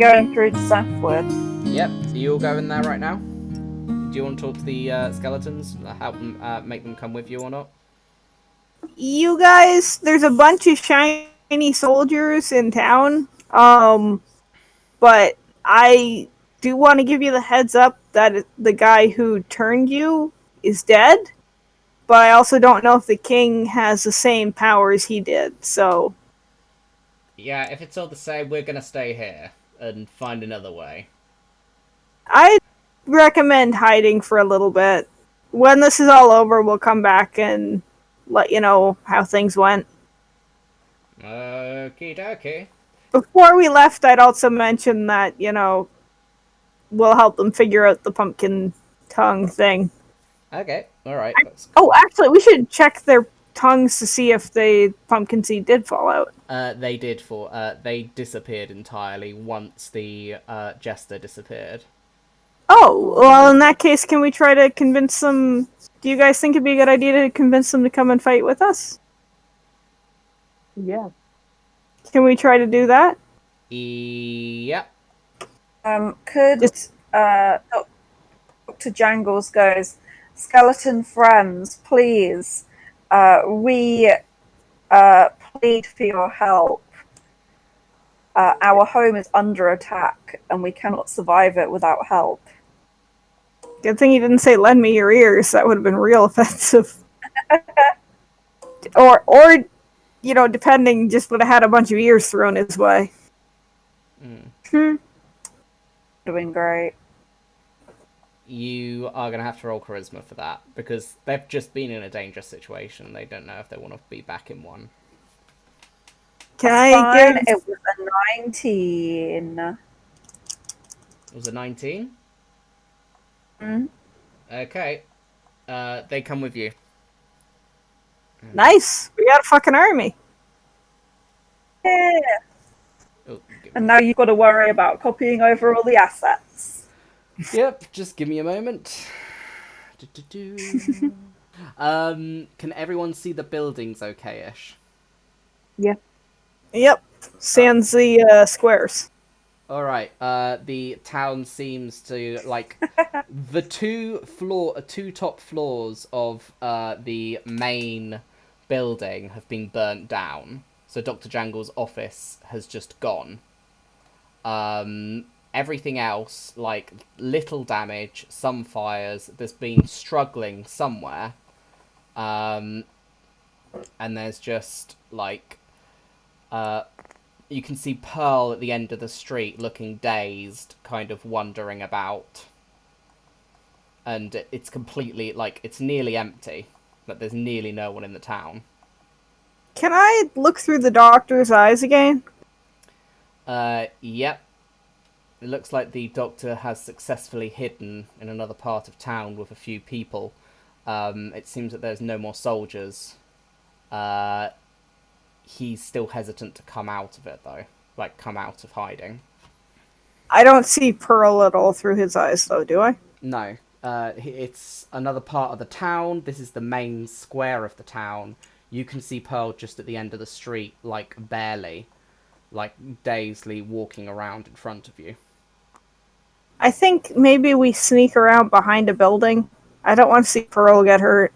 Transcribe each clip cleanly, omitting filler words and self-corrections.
going through to southward? Yep, so you all go in there right now? Do you want to talk to the skeletons? Help them, make them come with you or not? You guys, there's a bunch of shiny soldiers in town. But I do want to give you the heads up that the guy who turned you is dead. But I also don't know if the king has the same powers he did. So Yeah, if it's all the same, we're gonna stay here and find another way. I recommend hiding for a little bit. When this is all over, we'll come back and let you know how things went. Okie dokie. Before we left, I'd also mention that, we'll help them figure out the pumpkin tongue thing. Okay, alright, that's Oh, cool. actually, we should check their tongues to see if the pumpkin seed did fall out. They did fall. They disappeared entirely once the jester disappeared. Oh, well, in that case, can we try to convince them? Do you guys think it'd be a good idea to convince them to come and fight with us? Yeah. Can we try to do that? Yep. Could Dr. Jangles goes, skeleton friends, please, we plead for your help. Our home is under attack, and we cannot survive it without help. Good thing you didn't say lend me your ears. That would have been real offensive. or, depending, just would have had a bunch of ears thrown his way. Would have been great. You are gonna have to roll charisma for that because they've just been in a dangerous situation. They don't know if they want to be back in one. Can I Fine, give... it was a 19. It was a 19. Hmm? Okay. They come with you. Nice! We got a fucking army. Yeah. Oh, And now you've got to worry about copying over all the assets. Yep, just give me a moment. Can everyone see the buildings okay-ish? Yeah. Yep. Sans the squares. Alright, the town seems to, like, the two top floors of the main building have been burnt down. So Dr. Jangle's office has just gone. Everything else, like, little damage, some fires, there's been struggling somewhere. And there's just, like, you can see Pearl at the end of the street looking dazed, kind of wandering about. And it's completely, like, it's nearly empty. Like, there's nearly no one in the town. Can I look through the doctor's eyes again? Yep. It looks like the doctor has successfully hidden in another part of town with a few people. It seems that there's no more soldiers. He's still hesitant to come out of it, though. Like, come out of hiding. I don't see Pearl at all through his eyes, though, do I? No. It's another part of the town. This is the main square of the town. You can see Pearl just at the end of the street, like, barely. Like, dazedly walking around in front of you. I think maybe we sneak around behind a building. I don't want to see Pearl get hurt.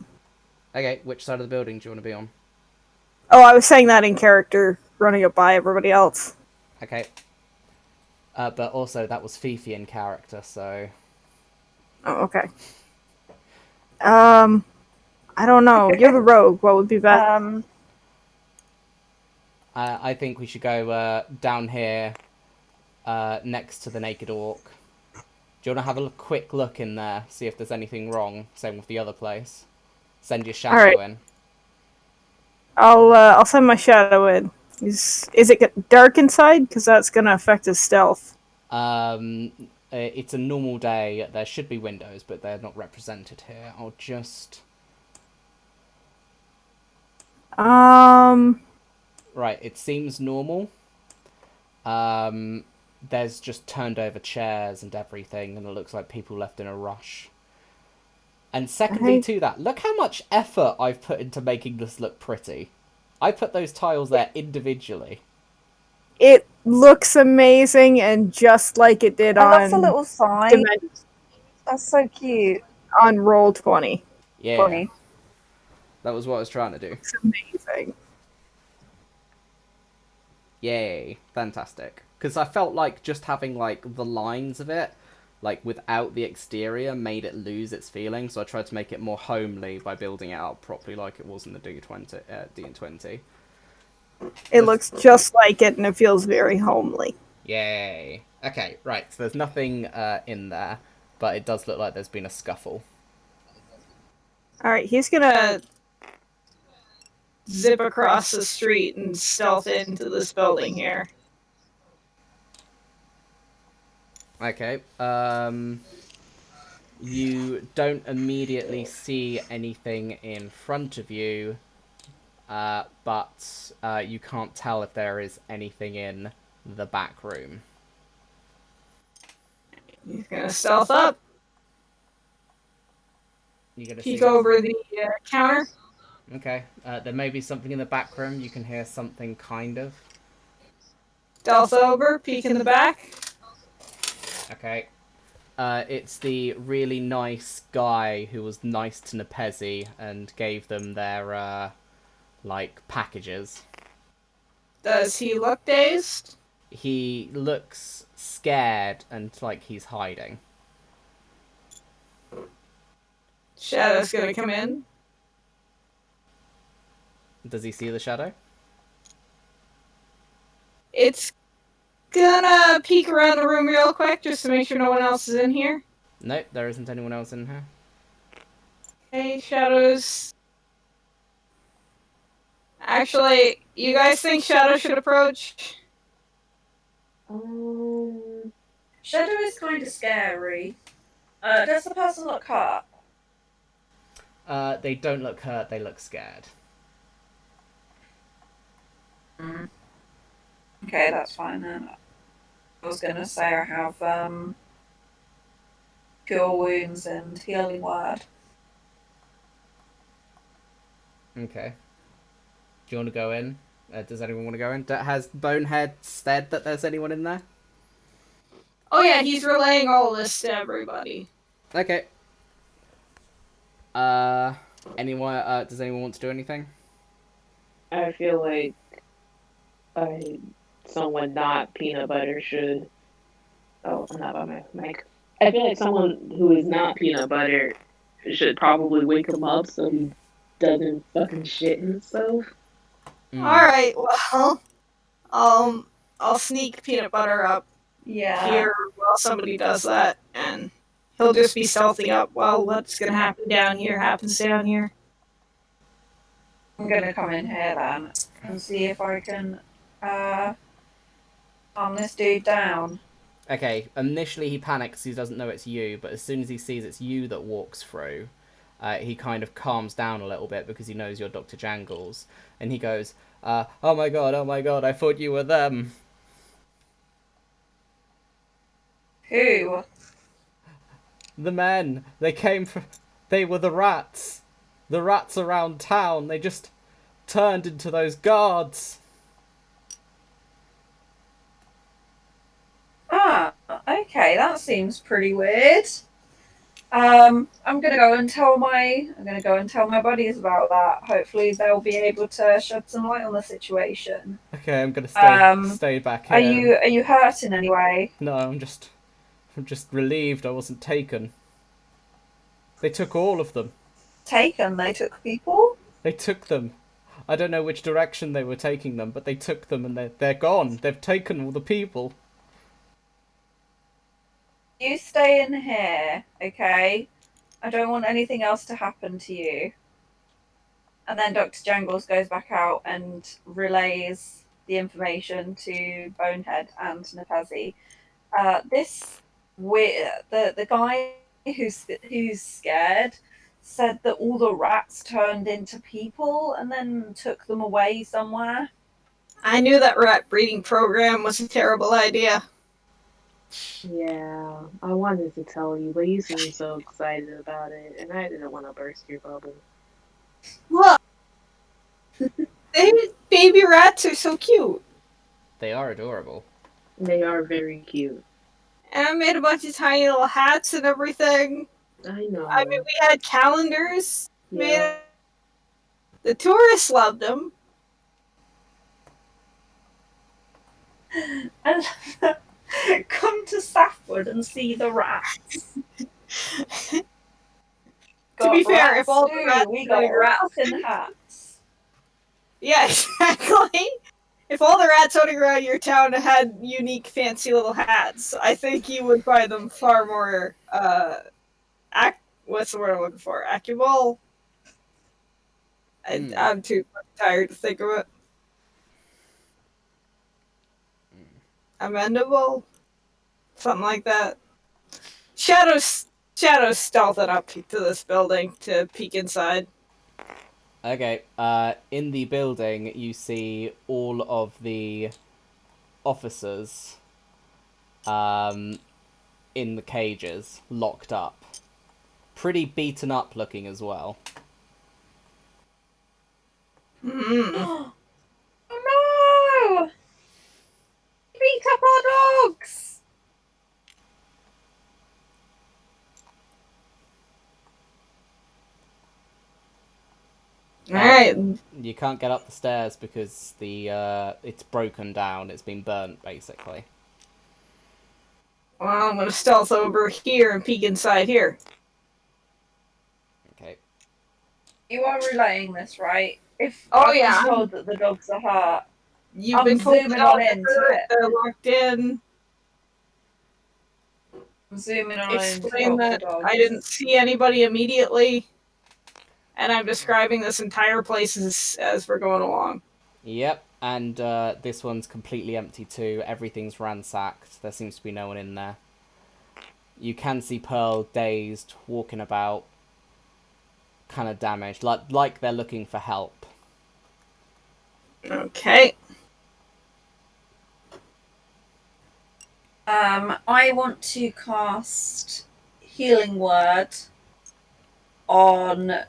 Okay, which side of the building do you want to be on? Oh, I was saying that in character, running up by everybody else. Okay. But also, that was Fifi in character, so... Oh, okay. I don't know. You're the rogue. What would be better? I think we should go down here, next to the Naked Orc. Do you want to have a quick look in there, see if there's anything wrong? Same with the other place. Send your shadow in. I'll send my shadow in. Is it dark inside? Because that's gonna affect his stealth. It's a normal day. There should be windows, but they're not represented here. I'll just... Right, it seems normal. There's just turned over chairs and everything, and it looks like people left in a rush. And secondly to that, look how much effort I've put into making this look pretty. I put those tiles there individually. It looks amazing, and just like it did And that's a on little sign. Dimension, That's so cute. on Roll20. Yeah, Funny. that was what I was trying to do. It's amazing. Yay, fantastic. Because I felt like just having like the lines of it, like without the exterior, made it lose its feeling. So I tried to make it more homely by building it out properly, like it was in the D20. It looks just like it, and it feels very homely. Yay. Okay, right. So there's nothing in there, but it does look like there's been a scuffle. All right, he's gonna zip across the street and stealth into this building here. Okay. You don't immediately see anything in front of you, but you can't tell if there is anything in the back room. He's gonna stealth up, You gonna peek see? over the counter. Okay. There may be something in the back room. You can hear something, kind of. Stealth over, peek in the back. Okay. It's the really nice guy who was nice to Nepezi and gave them their, like, packages. Does he look dazed? He looks scared and like he's hiding. Shadow's gonna come in. Does he see the shadow? It's gonna peek around the room real quick just to make sure no one else is in here. Nope, there isn't anyone else in here. Okay, Shadows. Actually, you guys think Shadow should approach? Shadow is kind of scary. Does the person look hurt? They don't look hurt, they look scared. Okay, that's fine then. I was gonna say I have cure wounds and healing word. Okay. Do you want to go in? Does anyone want to go in? Has Bonehead said that there's anyone in there? Oh yeah, he's relaying all this to everybody. Okay. Anyone? Does anyone want to do anything? I feel like someone not peanut butter should. Oh, I'm not by my mic. I feel like someone who is not peanut butter should probably wake him up so he doesn't fucking shit himself. Alright, well, I'll sneak peanut butter up here while somebody does that, and he'll just be stealthing up while what's gonna happen down here happens down here. I'm gonna come in here then and see if I can calm this dude down. Okay, initially he panics, he doesn't know it's you, but as soon as he sees it's you that walks through, he kind of calms down a little bit because he knows you're Dr. Jangles, and he goes, oh my god, I thought you were them. Who? The men, they were the rats. The rats around town, they just turned into those guards. Ah, okay, that seems pretty weird. I'm gonna go and tell my buddies about that. Hopefully they'll be able to shed some light on the situation. Okay, I'm gonna stay back here. Are you hurt in any way? No, I'm just relieved I wasn't taken. They took all of them. Taken? They took people? They took them. I don't know which direction they were taking them, but they took them and they're gone. They've taken all the people. You stay in here, okay? I don't want anything else to happen to you. And then Dr. Jangles goes back out and relays the information to Bonehead and Nepezi. The guy who's scared said that all the rats turned into people and then took them away somewhere. I knew that rat breeding program was a terrible idea. Yeah, I wanted to tell you, but you seem so excited about it, and I didn't want to burst your bubble. Look! Baby rats are so cute. They are adorable. They are very cute. And I made a bunch of tiny little hats and everything. I know. I mean, we had calendars made. Yeah. The tourists loved them. And come to Safford and see the rats. To be fair, if all the rats we got rats in hats. Yeah, exactly. If all the rats running around your town had unique, fancy little hats, I think you would find them far more, what's the word I'm looking for? Accurable? I'm too tired to think of it. Amendable? Something like that. Shadows stealth it up to this building to peek inside. Okay, in the building, you see all of the officers in the cages, locked up. Pretty beaten up looking as well. Mm. Oh no! Beat up our dogs! Alright. You can't get up the stairs because it's broken down. It's been burnt, basically. Well, I'm gonna stealth over here and peek inside here. Okay. You are relaying this, right? If Oh, I've been yeah. told that the dogs are hurt, You've I'm been told zooming the on dogs into are it. They're locked in. I'm zooming on Explain into that the dogs. I didn't see anybody immediately, and I'm describing this entire place as we're going along. Yep, and this one's completely empty too. Everything's ransacked. There seems to be no one in there. You can see Pearl dazed, walking about, kind of damaged, like they're looking for help. Okay. I want to cast Healing Word on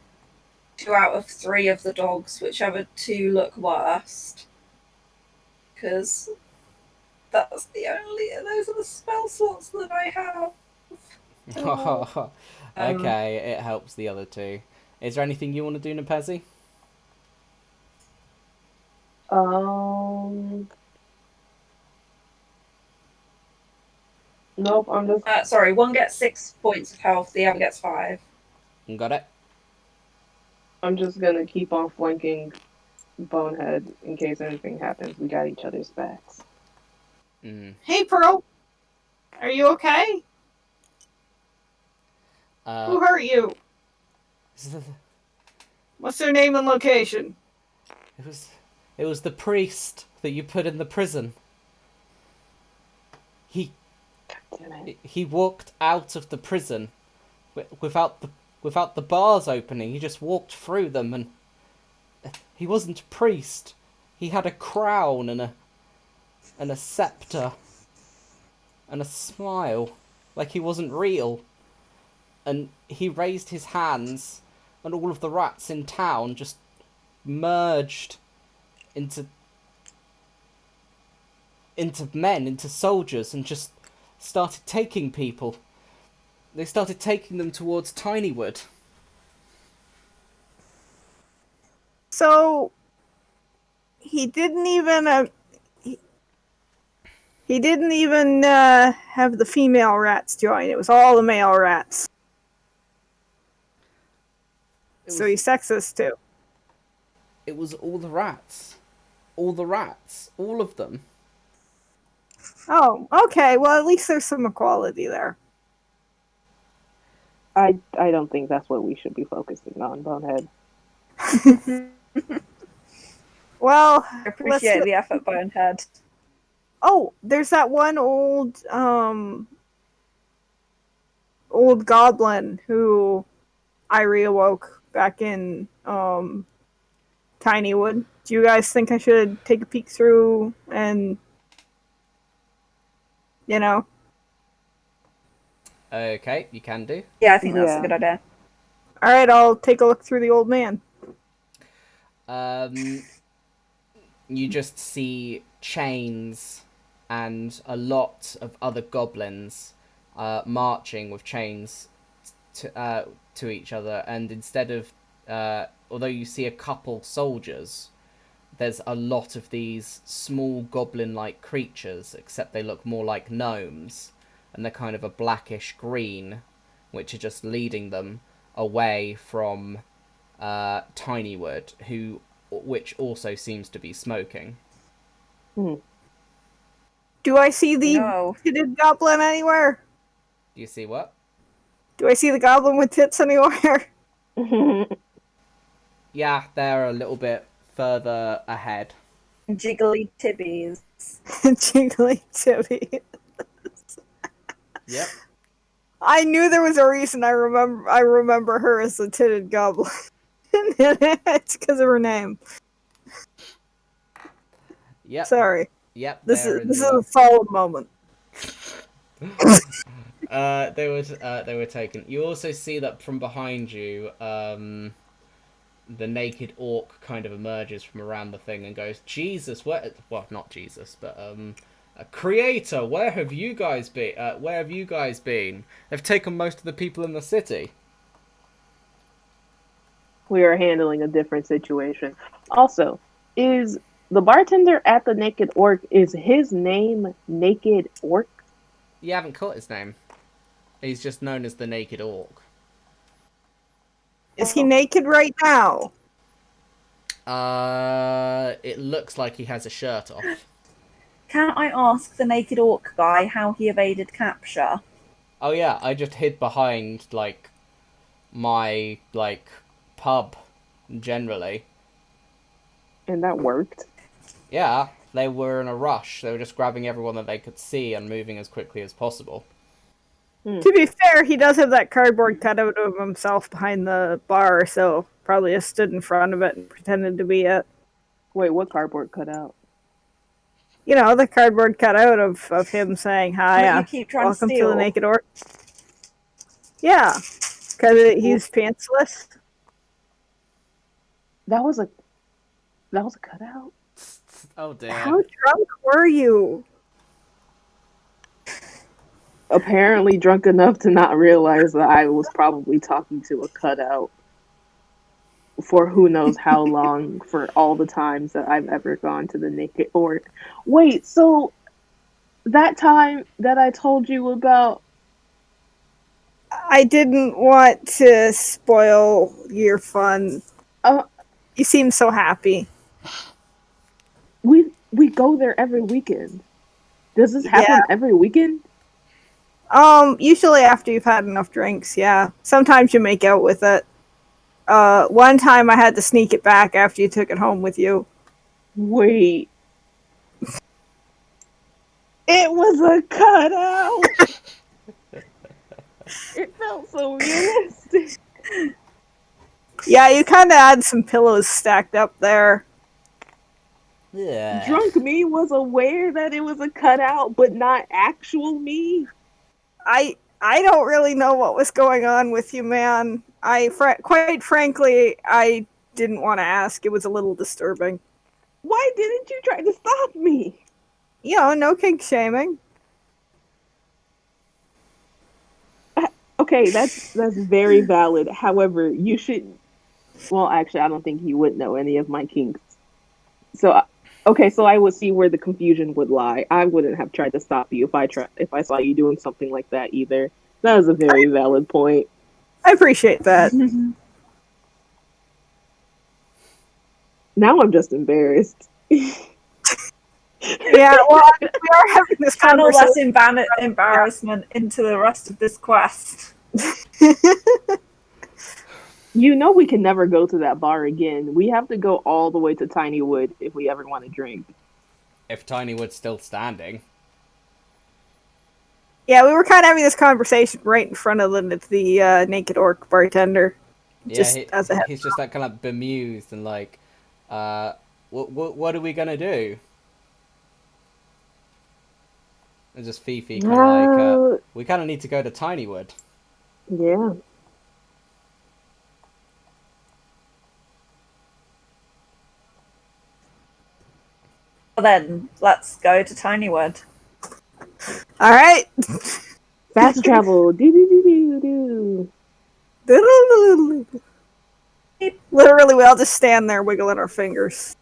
2 out of 3 of the dogs, whichever 2 look worst. Because those are the spell slots that I have. Okay, it helps the other two. Is there anything you want to do, Nepezi? Nope, I'm just... Sorry, one gets 6 points of health, the other gets 5. Got it? I'm just gonna keep on flanking Bonehead in case anything happens. We got each other's backs. Hey, Pearl. Are you okay? Who hurt you? What's their name and location? It was the priest that you put in the prison. He walked out of the prison without the bars opening. He just walked through them, and he wasn't a priest. He had a crown and a scepter and a smile, like he wasn't real. And he raised his hands, and all of the rats in town just merged into men, into soldiers, and just started taking people. They started taking them towards Tinywood. So he didn't even he didn't even have the female rats join. It was all the male rats. So he's sexist too. It was all the rats. All the rats. All of them. Oh, okay. Well, at least there's some equality there. I don't think that's what we should be focusing on, Bonehead. Well, I appreciate the effort, Bonehead. Oh, there's that one old goblin who I reawoke back in Tinywood. Do you guys think I should take a peek through and Okay, you can do. Yeah, I think that's a good idea. Alright, I'll take a look through the old man. you just see chains and a lot of other goblins marching with chains to each other, and instead of although you see a couple soldiers, there's a lot of these small goblin-like creatures, except they look more like gnomes, and they're kind of a blackish green, which are just leading them away from Tinywood, which also seems to be smoking. Do I see the No. titted goblin anywhere? Do you see what? Do I see the goblin with tits anywhere? Yeah, they're a little bit further ahead. Jiggly tibbies. Jiggly Tibby. Yep. I knew there was a reason I remember her as the titted goblin. It's because of her name. Yep. Sorry. Yep. This is a solid moment. They were taken. You also see that from behind you, the naked orc kind of emerges from around the thing and goes, "Jesus, where?" Well, not Jesus, but Creator, where have you guys been? Where have you guys been? They've taken most of the people in the city. We are handling a different situation. Also, is the bartender at the Naked Orc, is his name Naked Orc? You haven't caught his name. He's just known as the Naked Orc. Is he naked right now? It looks like he has a shirt off. Can I ask the naked orc guy how he evaded capture? Oh yeah, I just hid behind, my, pub, generally. And that worked. Yeah, they were in a rush. They were just grabbing everyone that they could see and moving as quickly as possible. To be fair, he does have that cardboard cutout of himself behind the bar, so probably just stood in front of it and pretended to be it. Wait, what cardboard cutout? You know, the cardboard cutout of him saying, "Hi, That you keep trying to welcome to steal. the Naked Orc." Yeah, because he's pantsless. That was a cutout? Oh dear. How drunk were you? Apparently drunk enough to not realize that I was probably talking to a cutout for who knows how long, for all the times that I've ever gone to the Naked Orc. Wait, so that time that I told you about... I didn't want to spoil your fun. You seem so happy. We go there every weekend. Does this happen every weekend? Usually after you've had enough drinks, yeah. Sometimes you make out with it. One time I had to sneak it back after you took it home with you. Wait. It was a cutout! It felt so realistic. Yeah, you kind of had some pillows stacked up there. Yeah. Drunk me was aware that it was a cutout, but not actual me. I don't really know what was going on with you, man. Quite frankly, I didn't want to ask. It was a little disturbing. Why didn't you try to stop me? You know, no kink shaming. Okay, that's very valid. However, you should... Well, actually, I don't think you would know any of my kinks. So, okay, so I would see where the confusion would lie. I wouldn't have tried to stop you if I saw you doing something like that either. That is a very valid point. I appreciate that. Now I'm just embarrassed. Yeah, well, we are having this Channel less conversation. embarrassment into the rest of this quest. You know we can never go to that bar again. We have to go all the way to Tinywood if we ever want to drink. If Tinywood's still standing. Yeah, we were kind of having this conversation right in front of the Naked Orc bartender. Yeah, Just as a he's just kind of bemused and what are we gonna do? And just Fifi kind of we kind of need to go to Tinywood. Yeah. Well, then, let's go to Tinywood. All right. Fast travel. Do do do do do. Literally, we all just stand there wiggling our fingers.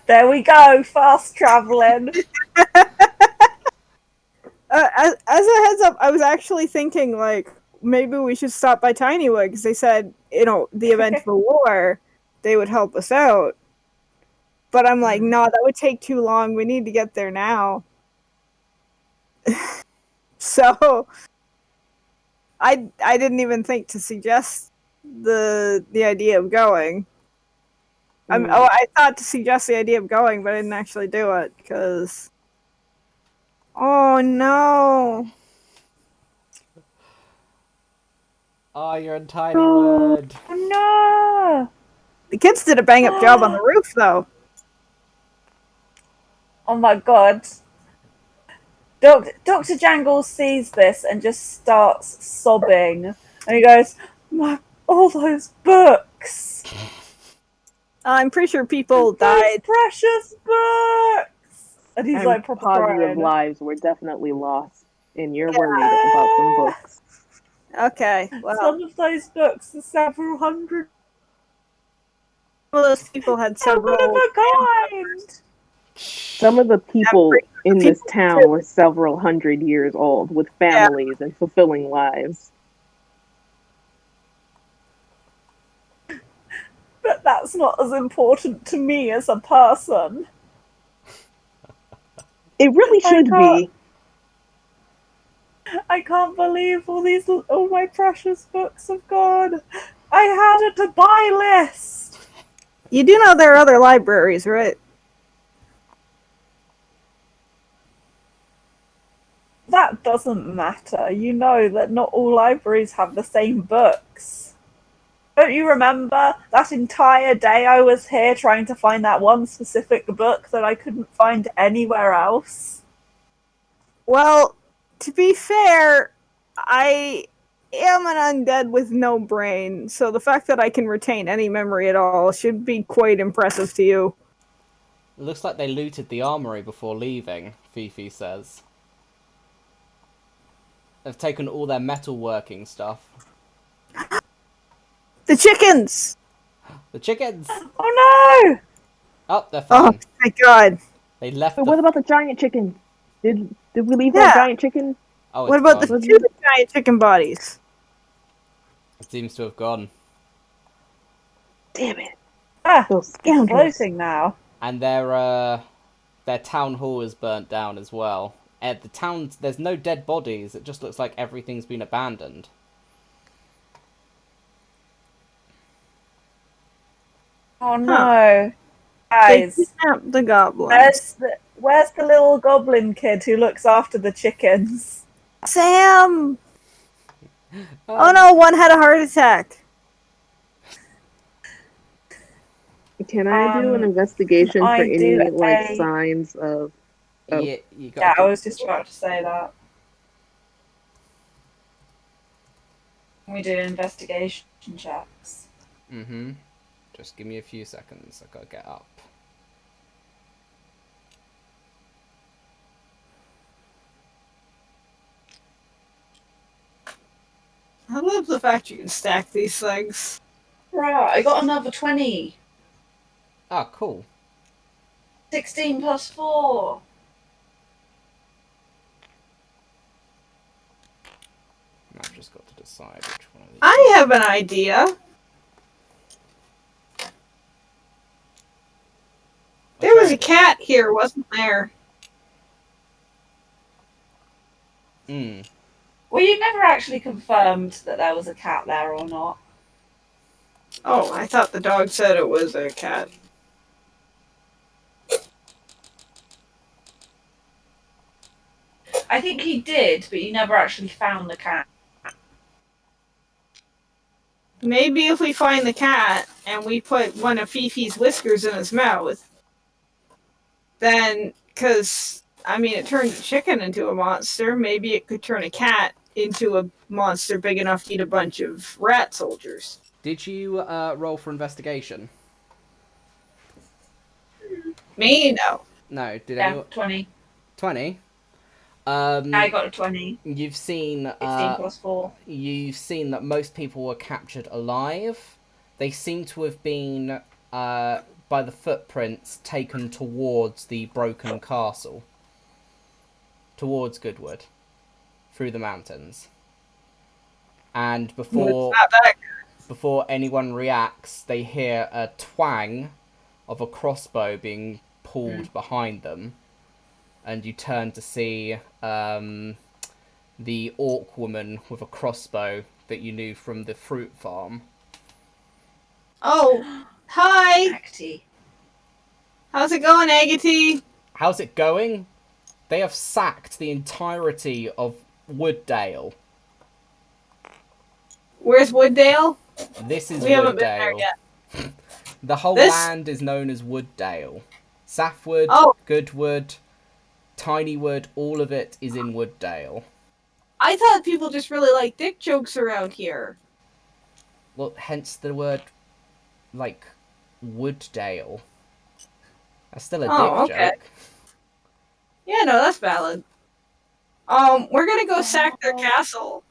There we go, fast traveling. As a heads up, I was actually thinking, like, maybe we should stop by Tinywood, because they said, the event of a war, they would help us out. But I'm like, no, that would take too long. We need to get there now. So, I didn't even think to suggest the idea of going. I thought to suggest the idea of going, but I didn't actually do it, because... Oh, no. Oh, you're in Tinywood. Oh no! The kids did a bang-up job on the roof, though. Oh my god. Dr. Jangles sees this and just starts sobbing. And he goes, all those books! I'm pretty sure people Those died. precious books! And he's And like proper positive crying. lives were definitely lost, and you're worried about some books. Okay, well, Some of those books are several hundred. some of those people had several... One of a kind! Some of the people in this town were several hundred years old, with families and fulfilling lives. But that's not as important to me as a person. It really should be. I can't believe all my precious books have gone. I had a to-buy list. You do know there are other libraries, right? That doesn't matter. You know that not all libraries have the same books. Don't you remember that entire day I was here trying to find that one specific book that I couldn't find anywhere else? Well, to be fair, I am an undead with no brain, so the fact that I can retain any memory at all should be quite impressive to you. It looks like they looted the armory before leaving, Fifi says. They've taken all their metalworking stuff. The chickens! The chickens! Oh no! Oh, they're fine. Oh, thank God. They left. But what about the giant chicken? Did we leave Yeah. that giant chicken? Oh, What it's about gone. the two giant chicken bodies? It seems to have gone. Damn it! Ah, Those it's scoundrels. floating now. And their town hall is burnt down as well. At the town, there's no dead bodies. It just looks like everything's been abandoned. Oh no. They Guys, kidnapped the goblin. where's the little goblin kid who looks after the chickens? Sam! Oh no, one had a heart attack. Can I do an investigation I for any do like a- signs of? Oh. Yeah, you got. Yeah, I was just about to say that. We do investigation checks. Mm-hmm. Just give me a few seconds. I gotta get up. I love the fact you can stack these things. Right, I got another 20. Ah, cool. 16 plus 4. I've just got to decide which one of these. I have an idea. There was a cat here, wasn't there? Hmm. Well, you never actually confirmed that there was a cat there or not. Oh, I thought the dog said it was a cat. I think he did, but you never actually found the cat. Maybe if we find the cat and we put one of Fifi's whiskers in his mouth, then, because, I mean, it turned a chicken into a monster, maybe it could turn a cat into a monster big enough to eat a bunch of rat soldiers. Did you roll for investigation? Me? No. No, did Yeah, anyone? 20. 20? I got a 20. You've seen 16 plus 4. you've seen that most people were captured alive. They seem to have been by the footprints taken towards the broken castle, towards Goodwood, through the mountains. And It's not that good. before anyone reacts, they hear a twang of a crossbow being pulled behind them, and you turn to see the orc woman with a crossbow that you knew from the fruit farm. Oh, hi. Acty. How's it going, Agate? How's it going? They have sacked the entirety of Wooddale. Where's Wooddale? This is We haven't been there Wooddale. yet. The whole This- land is known as Wooddale. Saffwood, Oh. Goodwood, Tinywood, all of it is in Wooddale. I thought people just really like dick jokes around here. Well, hence the word, like, Wooddale. That's still a Oh, dick okay. joke. Yeah, no, that's valid. We're gonna go sack their castle.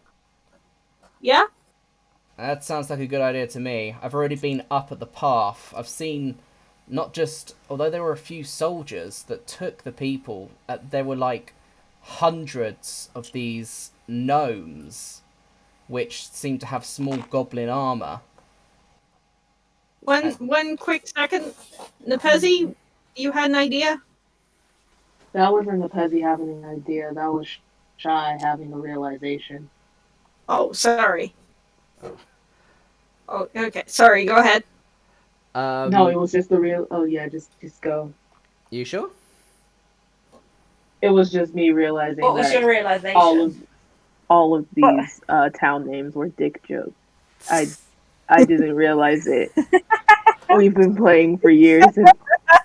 Yeah? That sounds like a good idea to me. I've already been up at the path. I've seen not just... Although there were a few soldiers that took the people, there were like hundreds of these gnomes which seem to have small goblin armor. One quick second. Nepezi, you had an idea? That wasn't the Pezzy having an idea. That was Shy having a realization. Oh, sorry. Oh, okay. Sorry, go ahead. No, it was just the real. Oh yeah, just go. You sure? It was just me realizing What was that your realization? all of these town names were dick jokes. I didn't realize it. We've been playing for years, and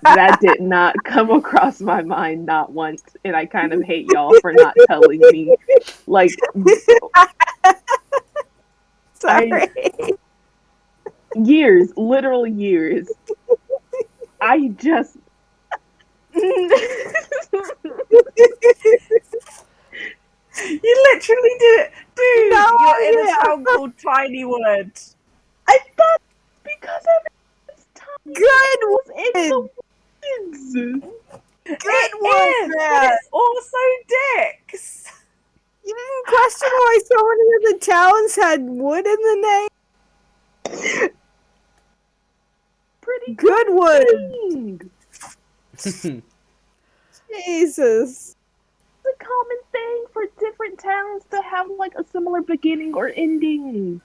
that did not come across my mind not once. And I kind of hate y'all for not telling me. Like, Sorry. years, literal years. I just. You literally did it! Dude, No, you're in yeah. a town called Tinywood. I thought because of this time. Good It's the woods. It one, is, but man. it's also dicks. You didn't question why so many of the towns had wood in the name? Pretty Good wood. thing. Jesus. It's a common thing for different towns to have like a similar beginning or ending.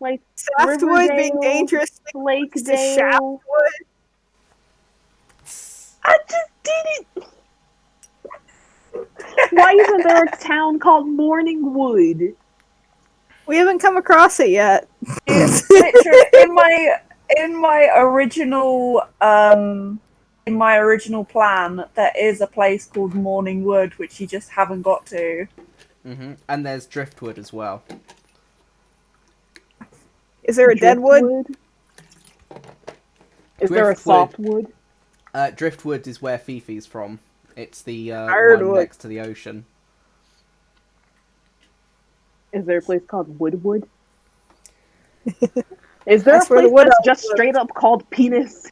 Like Softwood being Riverdale, dangerous to Lakedale. Shaftwood. I just did it. Why isn't there a town called Morningwood? We haven't come across it yet. It's literally in my original plan, there is a place called Morningwood which you just haven't got to. And there's Driftwood as well. Is there a deadwood? Is there a softwood? Driftwood is where Fifi's from. It's the one Hardwood. next to the ocean. Is there a place called Woodwood? Is there That's a where the place wood that's elves just live. straight up called Penis?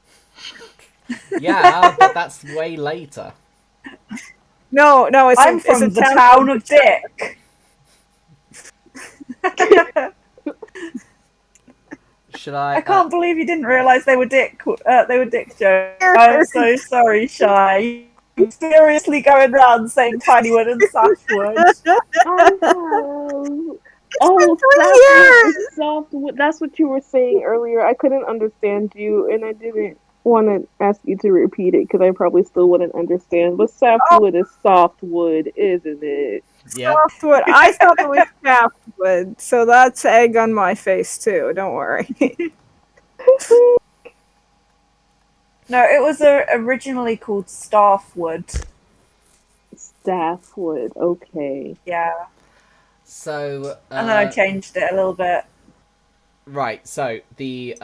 Yeah, but that's way later. No, it's I'm it's from a the town town called- of Dick. Should I? I can't believe you didn't realise they were dick jokes. I'm so sorry, Shy. You're seriously going around saying Tinywood and Saffwood. Oh, been 3 Saftwood, Softwood. That's what you were saying earlier. I couldn't understand you, and I didn't want to ask you to repeat it because I probably still wouldn't understand. But Saftwood is softwood, isn't it? Yep. Softwood. I thought it was shaftwood, so that's egg on my face too. Don't worry. No, it was originally called Staffwood. Staffwood. Okay. Yeah, So. and then I changed it a little bit. Right. So the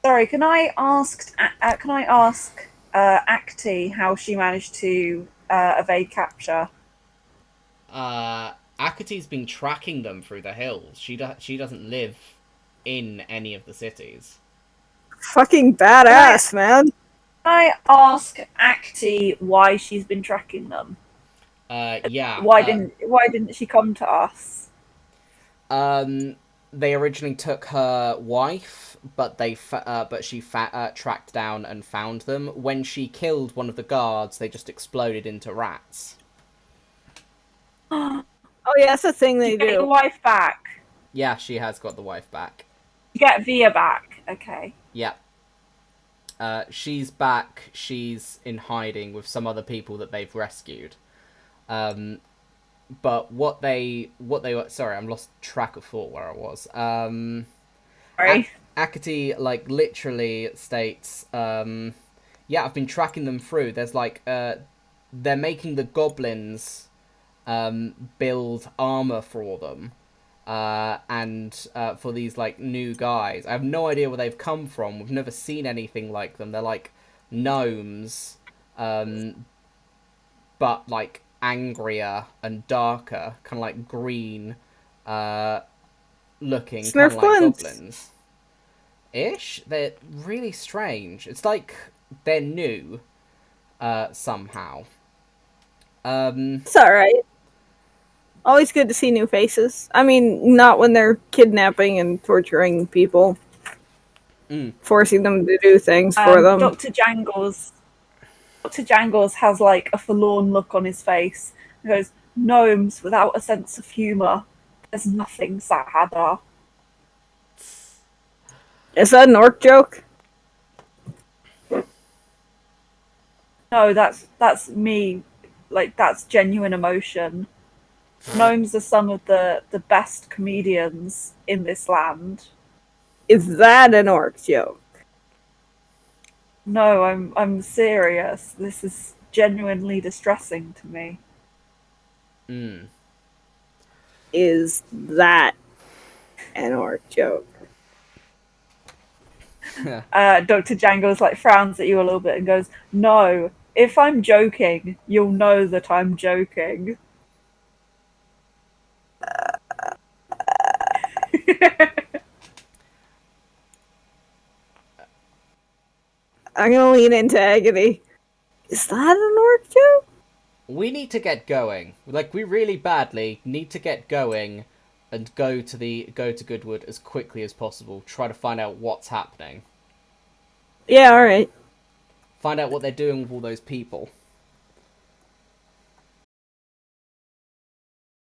Sorry, can I ask? Can I ask Acti how she managed to evade capture? Akati's been tracking them through the hills. She doesn't live in any of the cities. Fucking badass, man. Can I ask Acti why she's been tracking them? Yeah. Why didn't she come to us? They originally took her wife, but she tracked down and found them. When she killed one of the guards, they just exploded into rats. Oh yeah, that's the thing they Did you get do. your wife back? Yeah, she has got the wife back. You get Via back. Okay. Yeah. She's back. She's in hiding with some other people that they've rescued. But what they were... Sorry, I'm lost track of thought where I was. Sorry. Akati, like, literally states, yeah, I've been tracking them through. There's, like, they're making the goblins build armor for them. And for these, like, new guys. I have no idea where they've come from. We've never seen anything like them. They're, like, gnomes, but, like, angrier and darker, kind of like green looking, kind of like goblins. Ish. They're really strange. It's like they're new somehow. It's alright. Always good to see new faces. I mean, not when they're kidnapping and torturing people. Forcing them to do things for them. Dr. Jangles has like a forlorn look on his face. He goes, gnomes without a sense of humour. There's nothing sadder. Is that an orc joke? No, that's me. Like, that's genuine emotion. Gnomes are some of the best comedians in this land. Is that an orc joke? No, I'm serious. This is genuinely distressing to me. Is that an orc joke? Dr. Jangles like frowns at you a little bit and goes, "No, if I'm joking, you'll know that I'm joking." I'm gonna lean into Agony. Is that an orc joke? We need to get going. Like, we really badly need to get going and go to Goodwood as quickly as possible. Try to find out what's happening. Yeah, alright. Find out what they're doing with all those people.